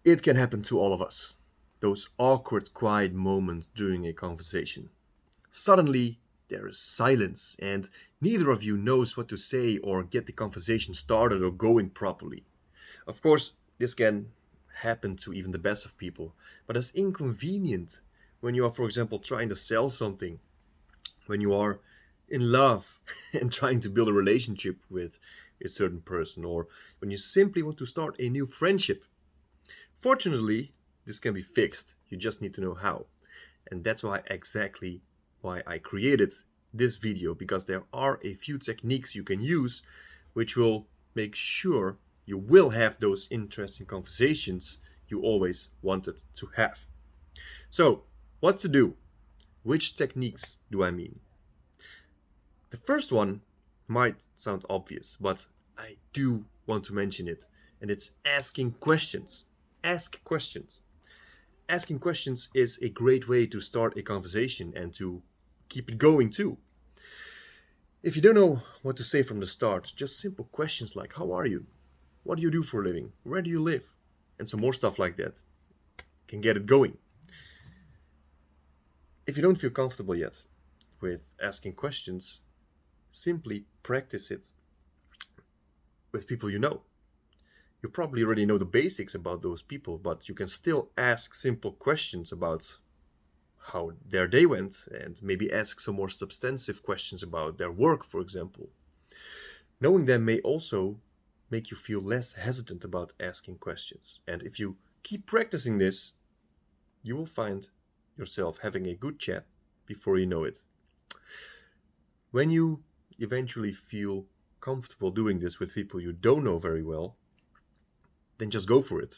It can happen to all of us. Those awkward, quiet moments during a conversation. Suddenly, there is silence, and neither of you knows what to say or get the conversation started or going properly. Of course, this can happen to even the best of people, but it's inconvenient when you are, for example, trying to sell something, when you are in love and trying to build a relationship with a certain person, or when you simply want to start a new friendship. Fortunately, this can be fixed. You just need to know how. And that's why I created this video, because there are a few techniques you can use which will make sure you will have those interesting conversations you always wanted to have. So, what to do? Which techniques do I mean? The first one might sound obvious, but I do want to mention it, and it's asking questions. Ask questions. Asking questions is a great way to start a conversation and to keep it going too. If you don't know what to say from the start, just simple questions like how are you? What do you do for a living? Where do you live? And some more stuff like that can get it going. If you don't feel comfortable yet with asking questions, simply practice it with people you know. You probably already know the basics about those people, but you can still ask simple questions about how their day went and maybe ask some more substantive questions about their work, for example. Knowing them may also make you feel less hesitant about asking questions. And if you keep practicing this, you will find yourself having a good chat before you know it. When you eventually feel comfortable doing this with people you don't know very well, then just go for it.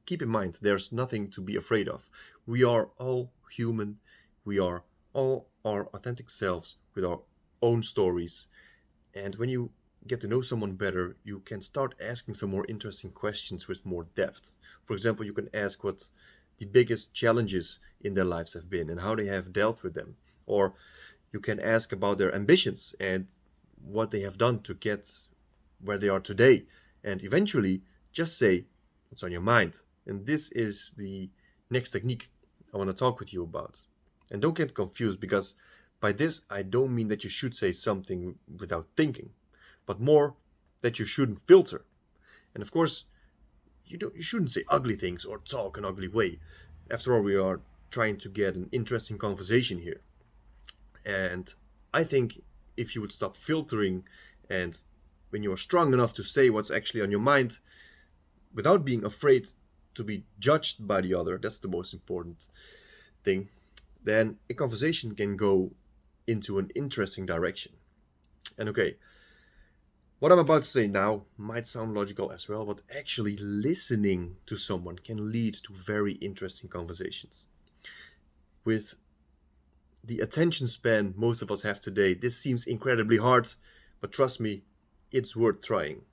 Keep in mind, there's nothing to be afraid of. We are all human. We are all our authentic selves with our own stories. And when you get to know someone better, you can start asking some more interesting questions with more depth. For example, you can ask what the biggest challenges in their lives have been and how they have dealt with them. Or you can ask about their ambitions and what they have done to get where they are today. And eventually, just say what's on your mind. And this is the next technique I want to talk with you about. And don't get confused, because by this I don't mean that you should say something without thinking, but more that you shouldn't filter. And of course, you shouldn't say ugly things or talk an ugly way. After all, we are trying to get an interesting conversation here. And I think if you would stop filtering, and when you are strong enough to say what's actually on your mind without being afraid to be judged by the other, that's the most important thing, then a conversation can go into an interesting direction. And okay, what I'm about to say now might sound logical as well, but actually listening to someone can lead to very interesting conversations. With the attention span most of us have today, this seems incredibly hard, but trust me, it's worth trying.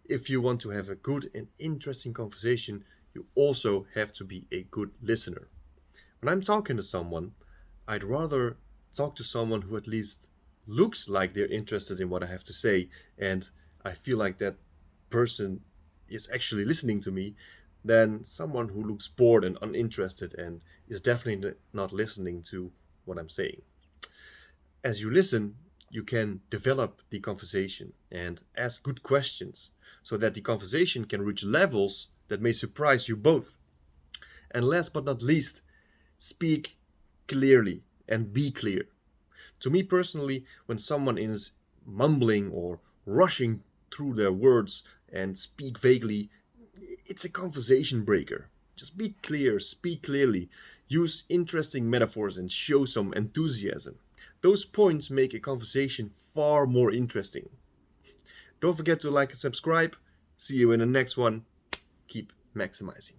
If you want to have a good and interesting conversation, you also have to be a good listener. When I'm talking to someone, I'd rather talk to someone who at least looks like they're interested in what I have to say, and I feel like that person is actually listening to me, than someone who looks bored and uninterested and is definitely not listening to what I'm saying. As you listen, you can develop the conversation and ask good questions so that the conversation can reach levels that may surprise you both. And last but not least, speak clearly and be clear. To me personally, when someone is mumbling or rushing through their words and speak vaguely, it's a conversation breaker. Just be clear, speak clearly, use interesting metaphors, and show some enthusiasm. Those points make a conversation far more interesting. Don't forget to like and subscribe. See you in the next one. Keep maximizing.